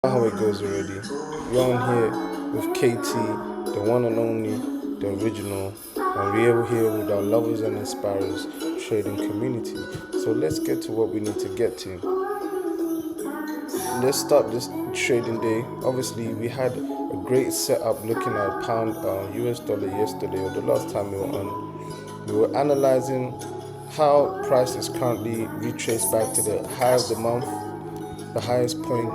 How it goes already. You're on here with KT, the one and only, the original, and we're here with our lovers and inspirers trading community. So let's get to what we need to get to. Let's start this trading day. Obviously, we had a great setup looking at pound US dollar yesterday, or the last time we were on. We were analyzing how price is currently retraced back to the high of the month, the highest point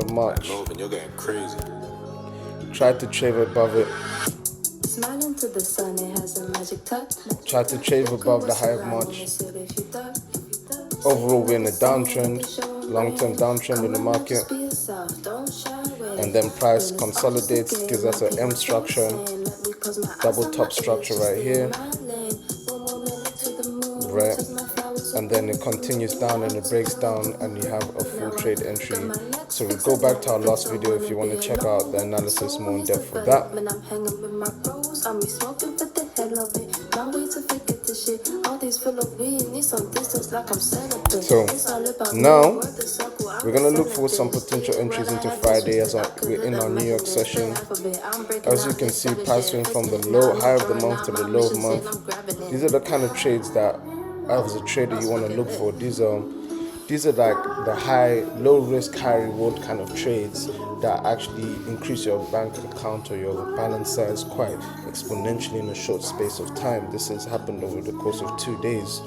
of March. You're getting crazy. Tried to trade above it. Smiling to the sun, it has a magic touch. Tried to trade above the high of March. Overall, we're in a downtrend, long-term downtrend in the market. And then price consolidates, gives us an M structure, double top structure right here. Right. And then it continues down and it breaks down and you have a full trade entry. So we go back to our last video if you want to check out the analysis more in depth for that. So now we're gonna look for some potential entries into Friday as we're in our New York session. As you can see, price went from the high of the month to the low of the month. These are the kind of trades that, as a trader, you want to look for. These are like the low risk, high reward kind of trades that actually increase your bank account or your balance size quite exponentially in a short space of time. This has happened over the course of 2 days,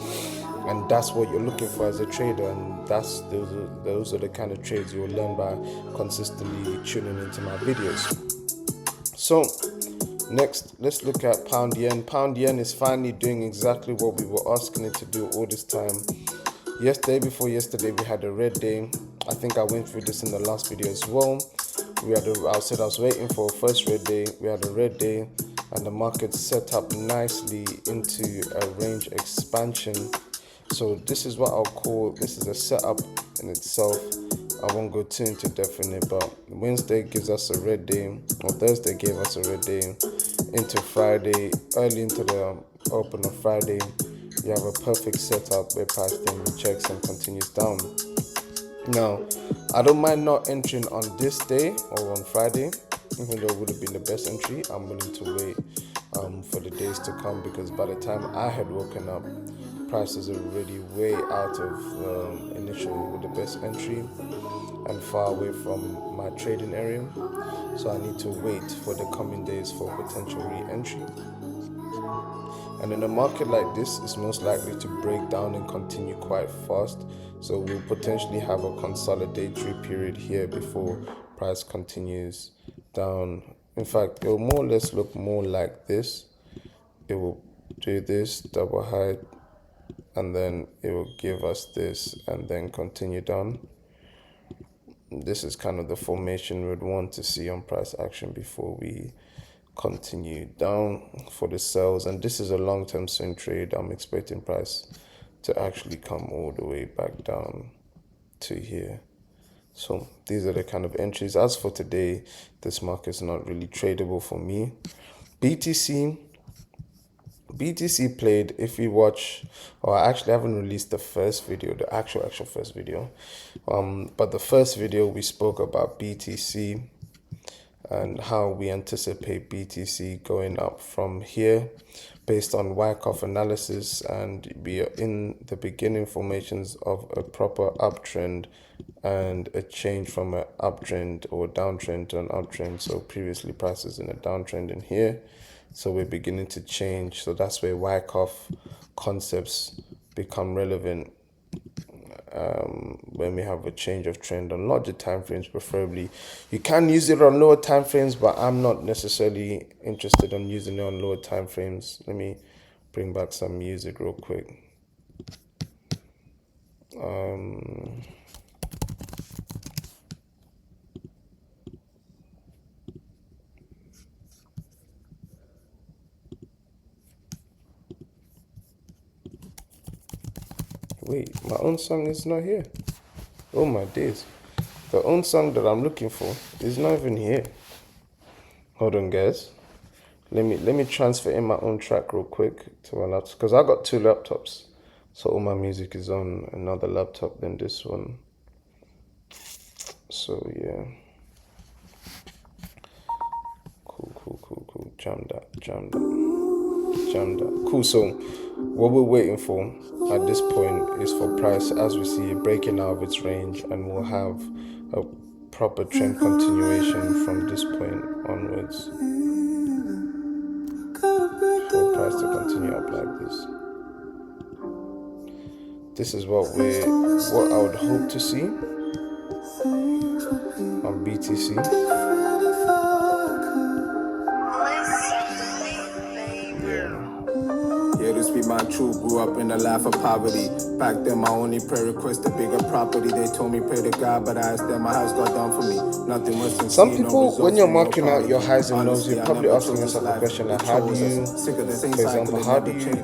and that's what you're looking for as a trader. And those are the kind of trades you will learn by consistently tuning into my videos. So next, let's look at pound yen. Pound yen is finally doing exactly what we were asking it to do all this time. Before yesterday, we had a red day. I think I went through this in the last video as well. I said I was waiting for a first red day. We had a red day, and the market set up nicely into a range expansion. So this is what I'll call, this is a setup in itself. I won't go too into depth in it, but Wednesday gives us a red day, or Thursday gave us a red day into Friday, early into the open of Friday. You have a perfect setup where price then rejects and continues down. Now, I don't mind not entering on this day or on Friday, even though it would have been the best entry. I'm willing to wait for the days to come, because by the time I had woken up, prices are already way out of initial the best entry and far away from my trading area. So I need to wait for the coming days for potential re-entry. And in a market like this, it's most likely to break down and continue quite fast. So we'll potentially have a consolidatory period here before price continues down. In fact, it will more or less look more like this. It will do this double high, and then it will give us this and then continue down. This is kind of the formation we'd want to see on price action before we continue down for the sells. And this is a long-term swing trade. I'm expecting price to actually come all the way back down to here. So these are the kind of entries. As for today, this market is not really tradable for me. BTC played, if you watch, or I actually haven't released the first video, the actual first video, but the first video we spoke about BTC and how we anticipate BTC going up from here based on Wyckoff analysis, and we are in the beginning formations of a proper uptrend and a change from an uptrend or downtrend to an uptrend. So previously prices in a downtrend in here, so we're beginning to change. So that's where Wyckoff concepts become relevant when we have a change of trend on larger time frames. Preferably you can use it on lower time frames, but I'm not necessarily interested in using it on lower time frames. Let me bring back some music real quick. Wait, my own song is not here. Oh my days. The own song that I'm looking for is not even here. Hold on, guys. Let me transfer in my own track real quick to my laptop, because I got two laptops. So all my music is on another laptop than this one. So yeah. Cool. Jam that. Cool. So what we're waiting for at this point is for price, as we see it, breaking out of its range, and we'll have a proper trend continuation from this point onwards for price to continue up like this. This is what I would hope to see on BTC. Yeah, this be my truth. Grew up in the life of poverty. Back then, my only prayer request a bigger property. They told me pray to God, but I asked them my house got done for me. Nothing was sincere. Some people, when you're marking out your highs and lows, you're probably asking yourself a question like, how do you, for example, how do you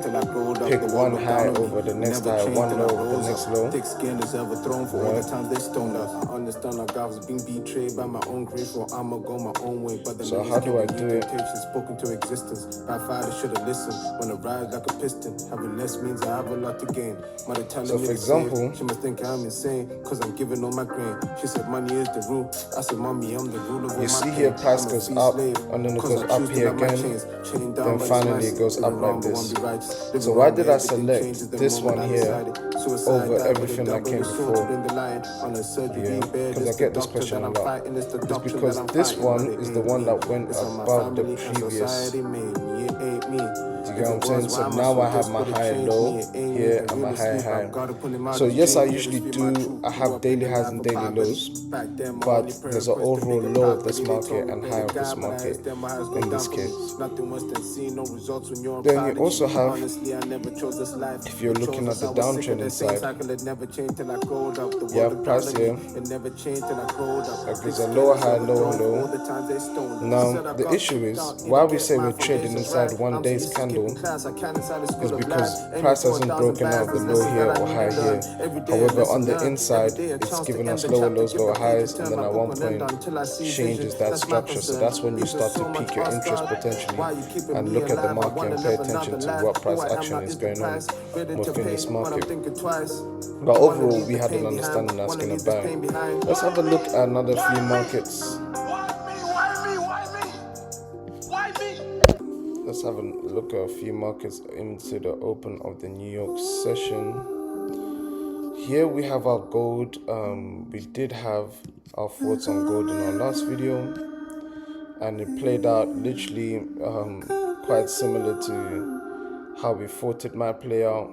pick one high over the next high, one low over the next low? Thick skin is ever thrown for all the times they stoned us. I understand our God was being betrayed by my own grief, or I'ma go my own way. But the so how do I do it? Spoken to existence. By fire, they should have listened. When I ride like a piston, having less means I have a lot to gain. Mother telling So me for example, she must think I'm insane, cause I'm giving all my grain. She said money is the rule. I said mommy, I'm the ruler of all my you see here price goes up and then it goes up here again, then finally it goes up like this. So why did I select this one here over everything that came before? Yeah, because I get this question a lot. It's because this one is the one that went above the previous. Do you get what I'm saying? So now I have my high low here and my high. So yes, I usually do. I have daily highs and daily lows, but there's an overall low of this market and high of this market in this case. Then you also have, if you're looking at the downtrend side, you have price here. Like there's a lower high, lower low. Now the issue is why we say we're trading inside one day's candle is because price hasn't broken out the low here or high here. However, on the inside, it's giving us lower lows, lower highs, and then at one point changes that structure. So that's when you start to pique your interest potentially and look at the market and pay attention to what price action is going on within this market. But overall, we had an understanding that's going to buy. Let's have a look at another few markets. Let's have a look at a few markets into the open of the New York session. Here we have our gold. We did have our thoughts on gold in our last video, and it played out literally quite similar to how we thought it might play out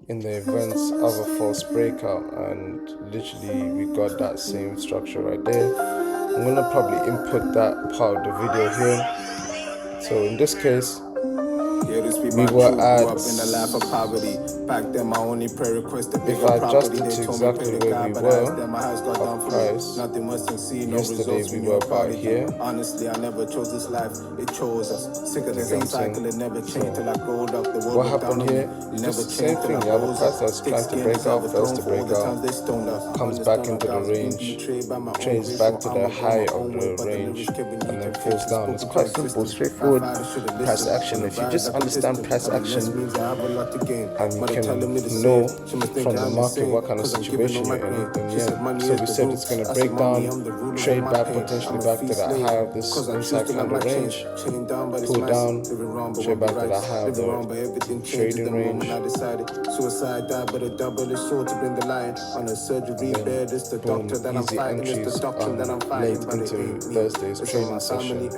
in the events of a false breakout, and literally we got that same structure right there. I'm gonna probably input that part of the video here. So in this case, we were at, if I adjust it to exactly where we were of price, yesterday we were about here. Honestly, I never chose this life, it chose us. Sick of the same cycle, it never changed till I growed up. The world what happened here? Just the same thing. You have a price that's trying to break out, fails to break out, comes back into the range, trades back to the high of the range, and then falls down. It's quite simple, straightforward price action. If you just understand price action and you can know from the market what kind of situation you're in, then yeah. So we said it's going to break down, trade back, potentially back to the high of this inside candle range, pull down, trade back to the high of the trading range, suicide died, but a double is sure to bring the line on a surgery bed. It's the doctor that I'm fighting, it's the doctrine that I'm fighting. Late into Thursday's training session, we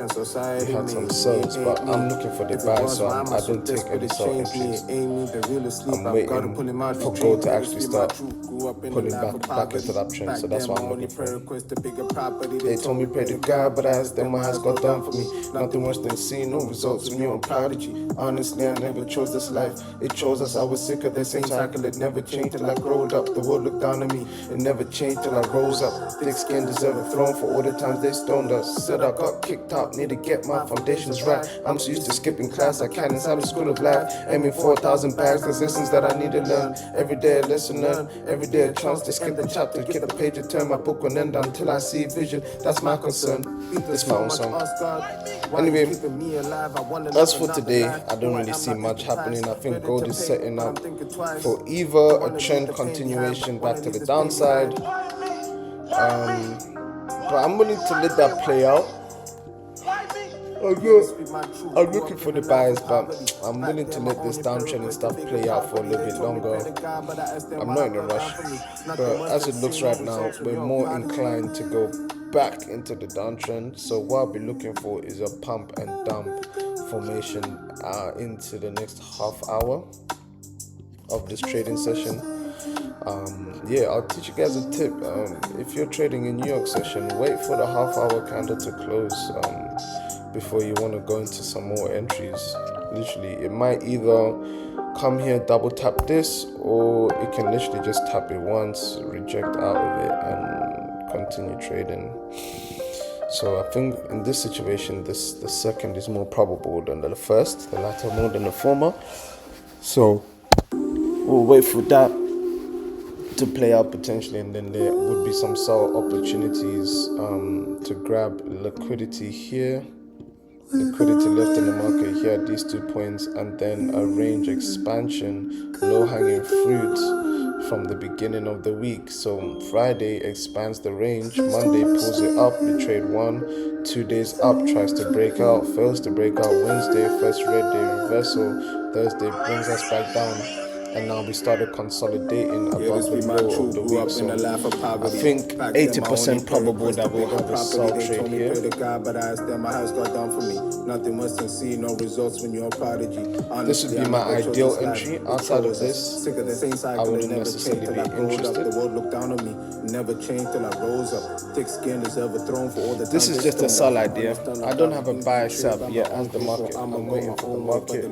had some sells, but I'm looking for the buy, so I didn't take any sell entries. I'm waiting for gold to actually start pulling back into that trend, so that's what I'm looking for. They told me pray to God, but I asked them what has got done for me. Nothing worse than seeing no results when you're a prodigy. Honestly, I never chose this life, it chose us. I was sick of the same cycle, it never changed till I growed up. The world looked down on me, it never changed till I rose up. Thick skin deserve a throne for all the times they stoned us. Said I got kicked out, need to get my foundations right. I'm so used to skipping class, I can't inside time the school of life. Aiming for 1,000 bags, there's lessons that I need to learn. Every day a lesson learned, every day a chance to skip the chapter, get the page to turn. My book will end until I see vision. That's my concern. This is my own song. Anyway, as for today, I don't really see much happening. I think gold is setting up for either a trend continuation back to the downside, but I'm willing to let that play out. I'm looking for the buys, but I'm willing to let this downtrending stuff play out for a little bit longer. I'm not in a rush, but as it looks right now, we're more inclined to go back into the downtrend. So what I'll be looking for is a pump and dump formation into the next half hour of this trading session. I'll teach you guys a tip. If you're trading in New York session, wait for the half hour candle to close before you want to go into some more entries. Literally, it might either come here, double tap this, or it can literally just tap it once, reject out of it, and continue trading. So I think in this situation, the second is more probable than the first, the latter more than the former. So we'll wait for that to play out potentially, and then there would be some sell opportunities to grab liquidity here, liquidity left in the market here at these 2 points, and then a range expansion, low-hanging fruit from the beginning of the week. So Friday expands the range, Monday pulls it up, we trade 1, 2 days up, tries to break out, fails to break out. Wednesday, first red day reversal, Thursday brings us back down, and now we started consolidating above the low of the week. So I think 80% probable that we'll have a sell trade here. This would be my ideal entry. Outside of this, I wouldn't necessarily be interested. This is just a sell idea. I don't have a buy set up yet as the market. I'm waiting for the market to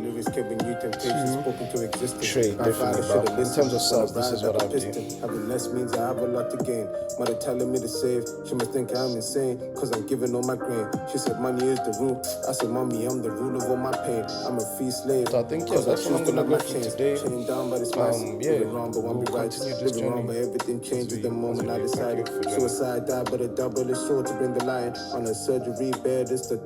trade differently. But in terms of sales, this is what I do. Having less means I have a lot to gain. Mother telling me to save. She must think I'm insane, cause I'm giving all my grain. She said money is the rule. I said mommy, I'm the rule of all my pain. I'm a free slave. So I think that's what I'm gonna go for today. We'll continue this journey. Everything changes the moment I decided. Suicide died, but a double is sure to bring the lion on a surgery bed. It's the